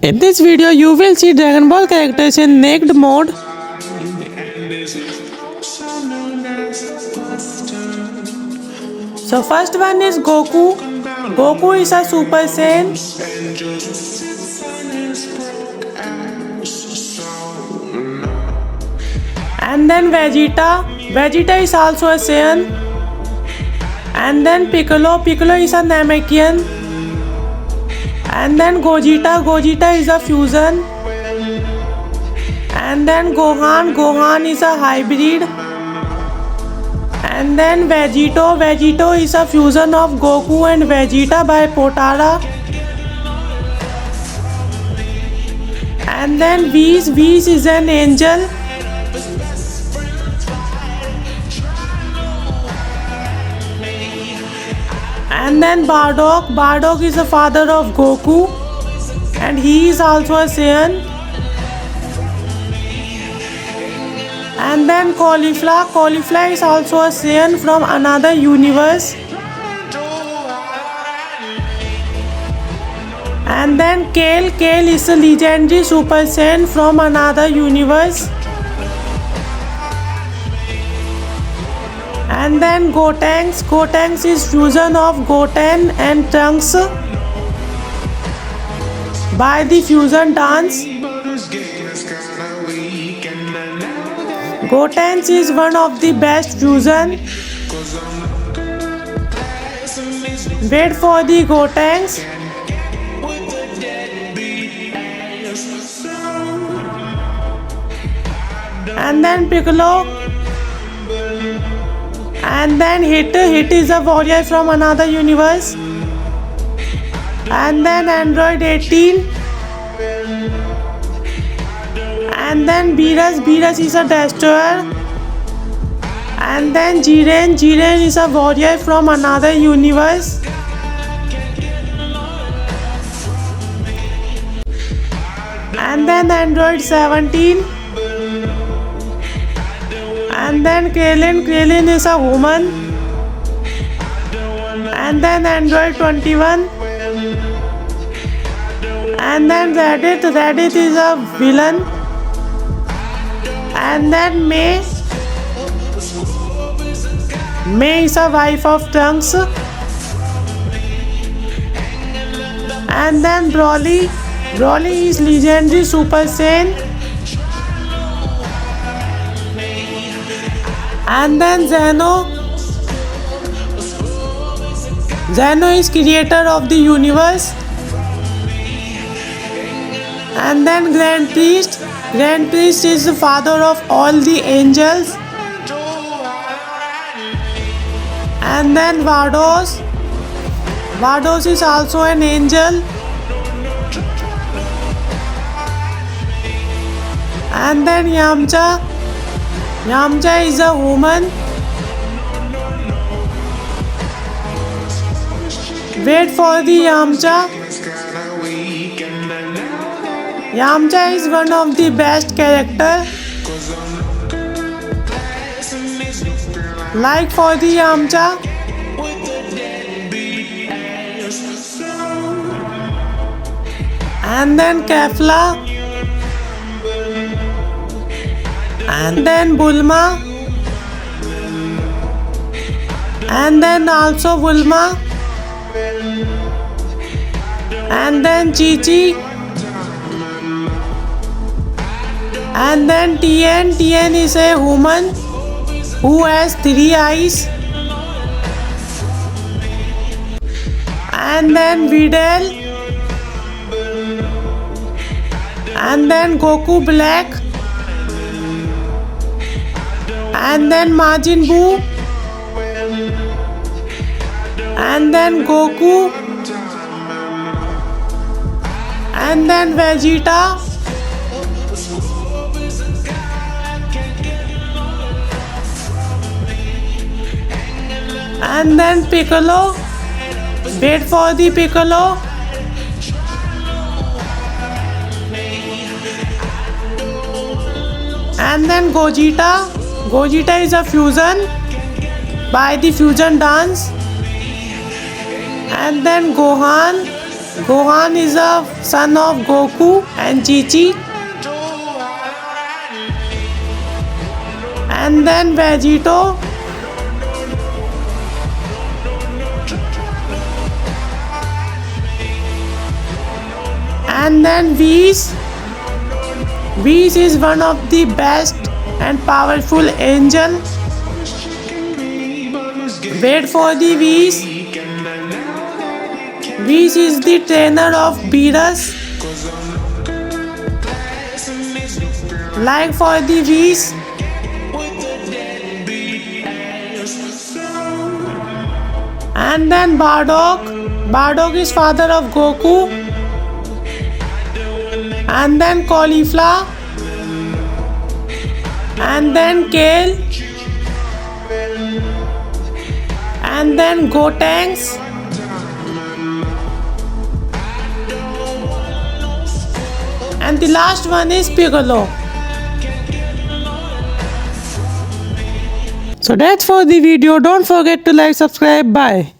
In this video, you will see Dragon Ball characters in naked mode. So first one is Goku. Goku is a Super Saiyan. And then Vegeta. Vegeta is also a Saiyan. And then Piccolo. Piccolo is a Namekian. And then Gogeta. Gogeta is a fusion. And then Gohan. Gohan is a hybrid. And then Vegito. Vegito is a fusion of Goku and Vegeta by Potara. And then Whis. Whis is an angel. And then Bardock. Bardock is the father of Goku and he is also a Saiyan. And then Caulifla. Caulifla is also a Saiyan from another universe. And then Kale. Kale is a legendary Super Saiyan from another universe. And then Gotenks. Gotenks is fusion of Goten and Trunks by the fusion dance. Gotenks is one of the best fusion. Wait for the Gotenks. And then Piccolo. And then Hit. Hit is a warrior from another universe. And then Android 18. And then Beerus. Beerus is a destroyer. And then Jiren. Jiren is a warrior from another universe. And then Android 17. And then Krillin. Krillin is a woman. And then Android 21. And then Reddit. Reddit is a villain. And then May. May is a wife of Trunks. And then Broly. Broly is legendary Super Saiyan. And then Zeno. Zeno is creator of the universe. And then Grand Priest. Grand Priest is the father of all the angels. And then Vados. Vados is also an angel. And then Yamcha. Yamcha is a woman. Wait for the Yamcha. Yamcha is one of the best character. Like for the Yamcha. And then Kefla. And then Bulma. And then also Bulma. And then Chi-Chi. And then Tien. Tien is a woman who has 3 eyes. And then Videl. And then Goku Black. And then Majin Buu. And then Goku. And then Vegeta. And then Piccolo. Wait for the Piccolo. And then Gogeta. Gogeta is a fusion by the fusion dance. And then Gohan. Gohan is a son of Goku and Chi-Chi. And then Vegito. And then Whis. Whis is one of the best and powerful angel. Wait for the Whis. Whis is the trainer of Beerus. Like for the Whis. And then Bardock. Bardock is father of Goku. And then Caulifla. And then Kale. And then Gotenks. And the last one is Piccolo. So that's for the video. Don't forget to like, subscribe. Bye.